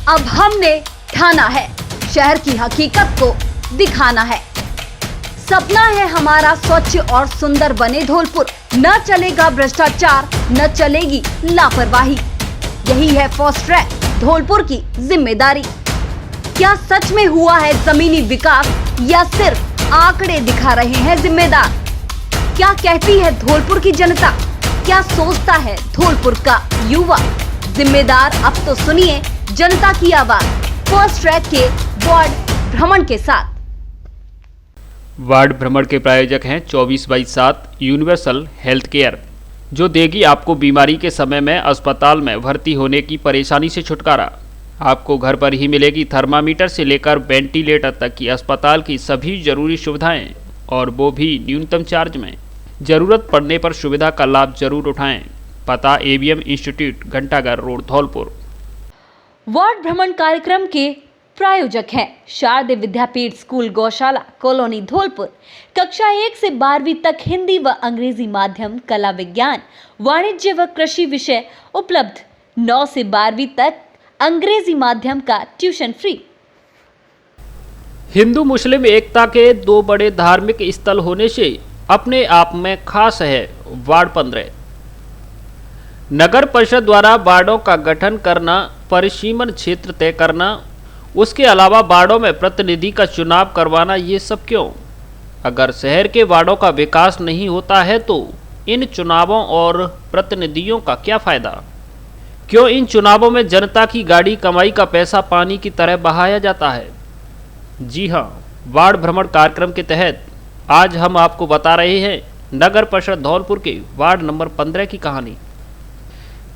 अब हमने ठाना है, शहर की हकीकत को दिखाना है। सपना है हमारा स्वच्छ और सुंदर बने धौलपुर। न चलेगा भ्रष्टाचार, न चलेगी लापरवाही। यही है फास्ट ट्रैक धौलपुर की जिम्मेदारी। क्या सच में हुआ है जमीनी विकास या सिर्फ आंकड़े दिखा रहे हैं जिम्मेदार? क्या कहती है धौलपुर की जनता? क्या सोचता है धौलपुर का युवा? जिम्मेदार अब तो सुनिए जनता की आवाज फास्ट ट्रैक के वार्ड भ्रमण के साथ। वार्ड भ्रमण के प्रायोजक हैं 24/7 यूनिवर्सल हेल्थ केयर, जो देगी आपको बीमारी के समय में अस्पताल में भर्ती होने की परेशानी से छुटकारा। आपको घर पर ही मिलेगी थर्मामीटर से लेकर वेंटिलेटर तक की अस्पताल की सभी जरूरी सुविधाएं, और वो भी न्यूनतम चार्ज में। जरूरत पड़ने पर सुविधा का लाभ जरूर उठाएं। पता ABM इंस्टीट्यूट, घंटाघर रोड, धौलपुर। वार्ड भ्रमण कार्यक्रम के प्रायोजक हैं शारदे विद्यापीठ स्कूल गौशाला कॉलोनी धौलपुर। कक्षा 1 से 12वीं तक हिंदी व अंग्रेजी माध्यम, कला विज्ञान, वाणिज्य व कृषि विषय उपलब्ध। 9 से 12वीं तक अंग्रेजी माध्यम का ट्यूशन फ्री। हिंदू मुस्लिम एकता के दो बड़े धार्मिक स्थल होने से अपने आप में खास है वार्ड 15। नगर परिषद द्वारा वार्डों का गठन करना, परिसीमन क्षेत्र तय करना, उसके अलावा वार्डों में प्रतिनिधि का चुनाव करवाना, ये सब क्यों? अगर शहर के वार्डों का विकास नहीं होता है तो इन चुनावों और प्रतिनिधियों का क्या फायदा? क्यों इन चुनावों में जनता की गाड़ी कमाई का पैसा पानी की तरह बहाया जाता है? जी हाँ, वार्ड भ्रमण कार्यक्रम के तहत आज हम आपको बता रहे हैं नगर परिषद धौलपुर के वार्ड नंबर 15 की कहानी।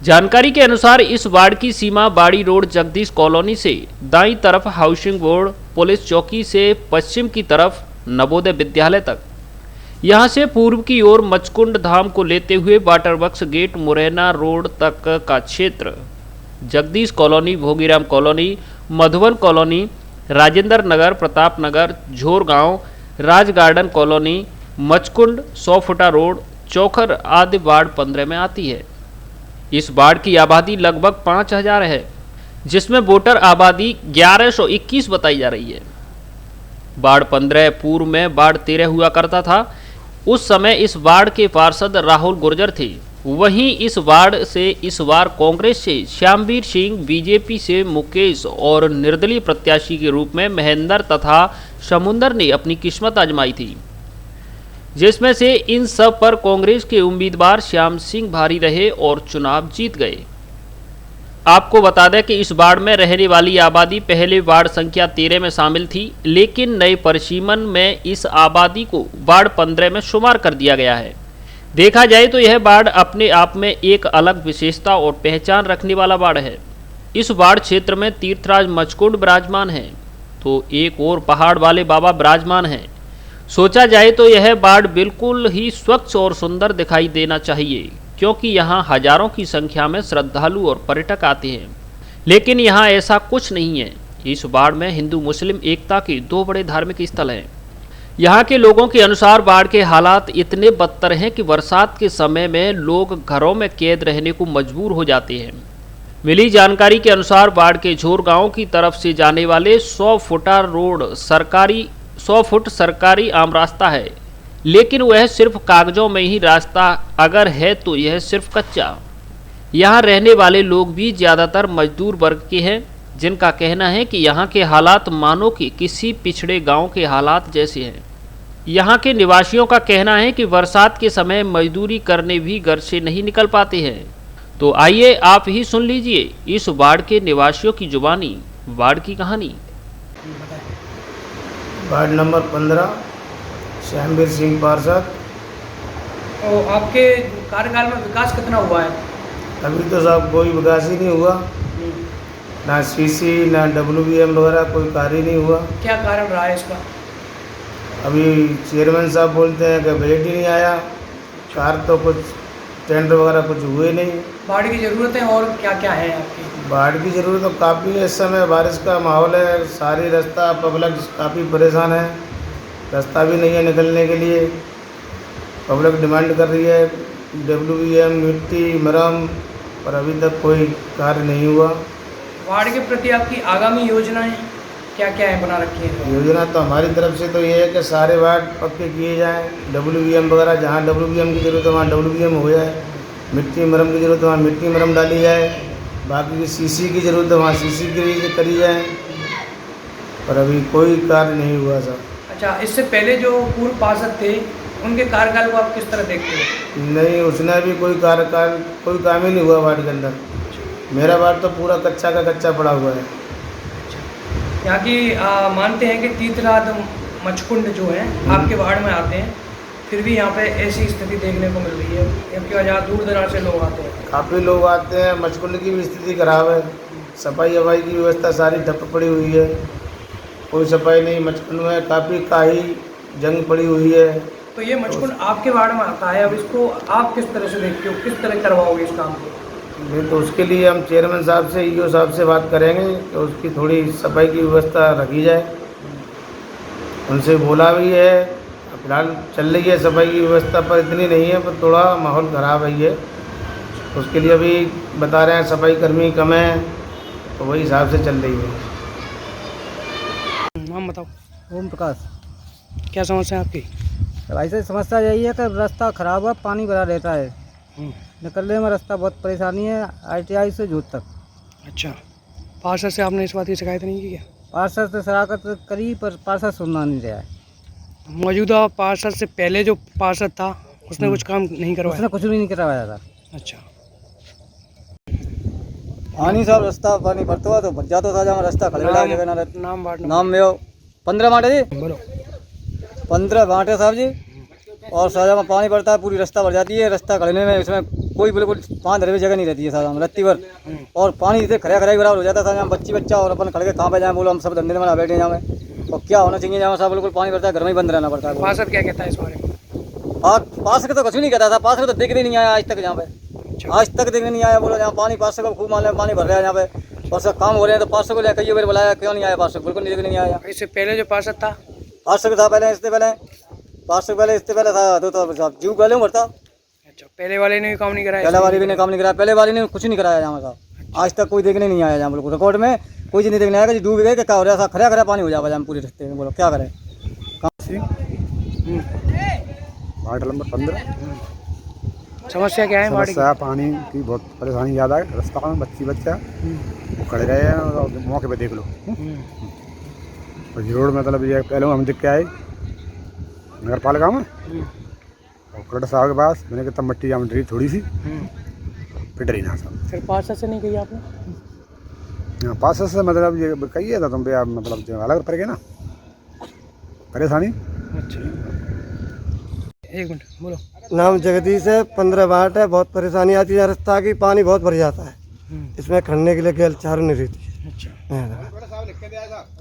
जानकारी के अनुसार इस वार्ड की सीमा बाड़ी रोड जगदीश कॉलोनी से दाईं तरफ हाउसिंग बोर्ड पुलिस चौकी से पश्चिम की तरफ नवोदय विद्यालय तक, यहां से पूर्व की ओर मचकुंड धाम को लेते हुए water works gate Morena road तक का क्षेत्र, Jagdish colony, Bhogiram colony, Madhuban colony, Rajendra Nagar, Pratap Nagar, Jhor गांव, राज गार्डन कॉलोनी, मचकुंड, 100 फुटा रोड, चौखर आदि वार्ड 15 में आती है। इस वार्ड की आबादी लगभग 5000 है, जिसमें वोटर आबादी 1121 बताई जा रही है। वार्ड 15 पूर्व में वार्ड 13 हुआ करता था। उस समय इस वार्ड के पार्षद राहुल गुर्जर थे। वहीं इस वार्ड से इस बार कांग्रेस से श्यामवीर सिंह, बीजेपी से मुकेश और निर्दलीय प्रत्याशी के रूप में महेंद्र तथा समुंदर ने अपनी किस्मत आजमाई थी, जिसमें से इन सब पर कांग्रेस के उम्मीदवार श्याम सिंह भारी रहे और चुनाव जीत गए। आपको बता दें कि इस वार्ड में रहने वाली आबादी पहले वार्ड संख्या 13 में शामिल थी, लेकिन नए परिसीमन में इस आबादी को वार्ड 15 में शुमार कर दिया गया है। देखा जाए तो यह वार्ड अपने आप में एक अलग विशेषता और पहचान रखने वाला वार्ड है। इस वार्ड क्षेत्र में तीर्थराज मचकुंड विराजमान है, तो एक और पहाड़ वाले बाबा विराजमान हैं। सोचा जाए तो यह वार्ड बिल्कुल ही स्वच्छ और सुंदर दिखाई देना चाहिए, क्योंकि यहाँ हजारों की संख्या में श्रद्धालु और पर्यटक आते हैं। लेकिन यहाँ ऐसा कुछ नहीं है। इस वार्ड में हिंदू मुस्लिम एकता के दो बड़े धार्मिक स्थल हैं। यहाँ के लोगों के अनुसार वार्ड के हालात इतने बदतर हैं कि बरसात के समय में लोग घरों में कैद रहने को मजबूर हो जाते हैं। मिली जानकारी के अनुसार वार्ड के झोर गांव की तरफ से जाने वाले 100 फुटा रोड 100 फुट सरकारी आम रास्ता है, लेकिन वह सिर्फ कागजों में ही रास्ता अगर है तो यह सिर्फ कच्चा। यहाँ रहने वाले लोग भी ज़्यादातर मजदूर वर्ग के हैं, जिनका कहना है कि यहाँ के हालात मानो कि किसी पिछड़े गांव के हालात जैसे हैं। यहाँ के निवासियों का कहना है कि बरसात के समय मजदूरी करने भी घर से नहीं निकल पाते हैं। तो आइए आप ही सुन लीजिए इस वार्ड के निवासियों की जुबानी, वार्ड की कहानी। वार्ड नंबर 15, श्यामवीर सिंह पार्षद। और आपके कार्यकाल में विकास कितना हुआ है? अभी तो साहब कोई विकास ही नहीं हुआ, ना CC ना WBM वगैरह कोई कार्य नहीं हुआ। क्या कारण रहा है इसका? अभी चेयरमैन साहब बोलते हैं कि बजट ही नहीं आया, कार तो कुछ टेंडर वगैरह कुछ हुए नहीं। बाढ़ की ज़रूरतें और क्या क्या है आपकी? बाढ़ की ज़रूरत तो काफ़ी है। इस समय बारिश का माहौल है, सारी रास्ता पब्लिक काफ़ी परेशान है, रास्ता भी नहीं है निकलने के लिए। पब्लिक डिमांड कर रही है WBM, मिट्टी, मरम, पर अभी तक कोई कार्य नहीं हुआ। वार्ड के प्रति आपकी आगामी योजनाएं क्या क्या है बना रखी है? योजना तो हमारी तरफ से तो ये है कि सारे वार्ड पक्के किए जाएँ, WBM वगैरह जहाँ WBM की ज़रूरत है वहाँ WBM हो जाए, मिट्टी मरम की ज़रूरत है वहाँ मिट्टी मरम डाली जाए, बाकी की CC की ज़रूरत है वहाँ CC की करी जाए, पर अभी कोई कार्य नहीं हुआ सर। अच्छा, इससे पहले जो पूर्व पार्षद थे उनके कार्यकाल को आप किस तरह देखते हो? नहीं, उसने भी कोई काम ही नहीं हुआ वार्ड के अंदर। मेरा वार्ड तो पूरा कच्चा का कच्चा पड़ा हुआ है। यहाँ की मानते हैं कि तीर्थराज मचकुंड जो है आपके वार्ड में आते हैं, फिर भी यहाँ पे ऐसी स्थिति देखने को मिल रही है, जबकि वजह दूर दराज से लोग आते हैं। काफ़ी लोग आते हैं, मचकुंड की भी स्थिति खराब है, सफाई वफाई की व्यवस्था सारी ठप पड़ी हुई है, कोई सफाई नहीं। मचकुंड में काफ़ी काही जंग पड़ी हुई है। तो ये मचकुंड आपके वार्ड में आता है, अब इसको आप किस तरह से देखते हो, किस तरह करवाओगे इस काम को? नहीं तो उसके लिए हम चेयरमैन साहब से EO साहब से बात करेंगे कि उसकी थोड़ी सफाई की व्यवस्था रखी जाए। उनसे बोला भी है, फिलहाल चल रही है सफाई की व्यवस्था, पर इतनी नहीं है, पर थोड़ा माहौल ख़राब है ये। उसके लिए अभी बता रहे हैं सफाई कर्मी कम है, तो वही हिसाब से चल रही है। नाम बताओ। ओम प्रकाश। क्या समस्या है आपकी? ऐसे समस्या यही है कि रास्ता ख़राब है, पानी भरा रहता है, निकलने में रास्ता बहुत परेशानी है, ITI से जोत तक। अच्छा, पार्षद से आपने इस बात की शिकायत नहीं की क्या? पार्षद से शराकत करी पर पार्षद सुनना नहीं रहा है। मौजूदा पार्षद से पहले जो पार्षद था उसने कुछ काम नहीं करवाया? उसने कुछ भी नहीं करवाया था। अच्छा, पानी साहब रास्ता पानी भरता हुआ तो भर जाता था, जहाँ रास्ता खड़े जगह ना रहता। नाम वार्ड नाम में 15 बांटे जी, बोलो। 15 बांटे साहब जी। और साजा में पानी पड़ता है, पूरी रास्ता भर जाती है, रास्ता खड़ने में इसमें कोई बिल्कुल 5 धरे जगह नहीं रहती है साजा में रत्ती भर। और पानी से खड़ा खड़ा बराबर हो जाता था, जहाँ बच्चा और अपन खड़े के कहाँ पे जाए, बोलो हम सब धंधे में बैठे जाए, और क्या होना चाहिए जहाँ साहब बिल्कुल पानी पड़ता है, घर में ही बंद रहना पड़ता है। पार्षद क्या कहता है इस बारे में? और पास के तो कुछ भी नहीं कहता था, पास के तो देखने नहीं आया आज तक, यहाँ पे आज तक देखने नहीं आया। बोलो यहाँ पानी पास को खूब मान लिया, पानी भर रहा है यहाँ पे, और सब काम हो रहे हैं, तो 500 को ले कई बार बुलाया, क्यों नहीं आया 500? बिल्कुल देखने नहीं आया। इससे पहले जो पार्षद था 500 था पहले, इससे पहले 500 पहले, इससे पहले था तो जीव पहले भरता। अच्छा, पहले वाले ने भी काम नहीं कराया? पहले वाले भी ने काम नहीं कराया, पहले वाले ने कुछ नहीं कराया यहाँ साहब, आज तक कोई देखने नहीं आया यहाँ। बिल्कुल रिकॉर्ड में कोई नहीं देखने आया कि डूब गए, क्या हो रहा है, खड़ा खड़ा पानी हो जाएगा यहाँ पूरे रास्ते में। बोलो क्या करें? Ward number 15। समस्या क्या है वार्ड की? समस्या पानी की बहुत परेशानी ज़्यादा है, रास्ता में बच्चा वो खड़े रहे हैं, और मौके पे देख लो। और ये रोड मतलब ये पहले हम देख के आए नगर पालिका में, और कलेक्टर साहब के पास मैंने कहा तब मिट्टी जाम डरी थोड़ी सी फिर डरी ना साहब। फिर पार्षद से नहीं कही आपने? हाँ, पास से मतलब ये कहिए था तुम भैया, मतलब जो अलग पड़ गए ना परेशानी। अच्छा, एक मिनट बोलो। नाम जगदीश है, 15 वार्ड है, बहुत परेशानी आती है, रास्ता की पानी बहुत भर जाता है, इसमें खड़ने के लिए गैल चारों नहीं रहती है। अच्छा,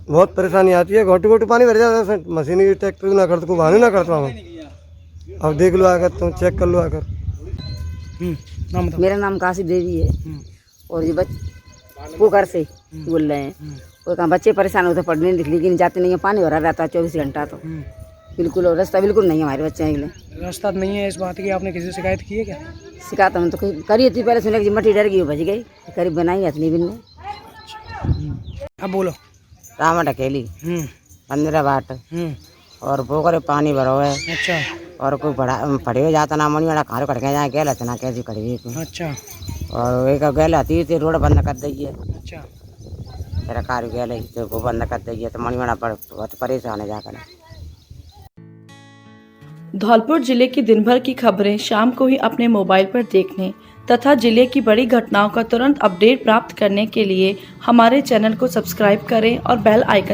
बहुत परेशानी आती है, घोटू घोटू पानी भर जाता है, मशीनी ट्रैक्टर ना करते को बहाने ना करता हूँ। अब देख लो आकर, तुम चेक कर लो आकर। नाम बताओ। मेरा नाम काशी देवी है, और ये पोखर से बोल रहे हैं। और कहाँ बच्चे परेशान होते पढ़ने लिखने, लेकिन जाते नहीं है, पानी भरा रहता है 24 घंटा, तो बिल्कुल और रास्ता बिल्कुल नहीं है हमारे बच्चे के लिए। रास्ता नहीं है, इस बात की आपने किसी से शिकायत की है क्या? शिकायत हम तो करी थी पहले, सुने कि मट्टी डर गई, बच गई, करीब बनाई इतनी बिन में। अब बोलो। रामा ढकेली 15 वाट, और पोखर में पानी भरा हुआ है। अच्छा, और कोई पड़े हुए जाता ना मनी वाला खार कट के जाए, गैल इतना कैसी खड़ी हुई। अच्छा, और एक गैल आती थी, रोड बंद कर दी है। अच्छा, सरकार गैल तो वो बंद कर दी है, तो मनी वाला बहुत परेशान है जाकर। धौलपुर जिले की दिन भर की खबरें शाम को ही अपने मोबाइल पर देखने तथा जिले की बड़ी घटनाओं का तुरंत अपडेट प्राप्त करने के लिए हमारे चैनल को सब्सक्राइब करें और बेल आइकन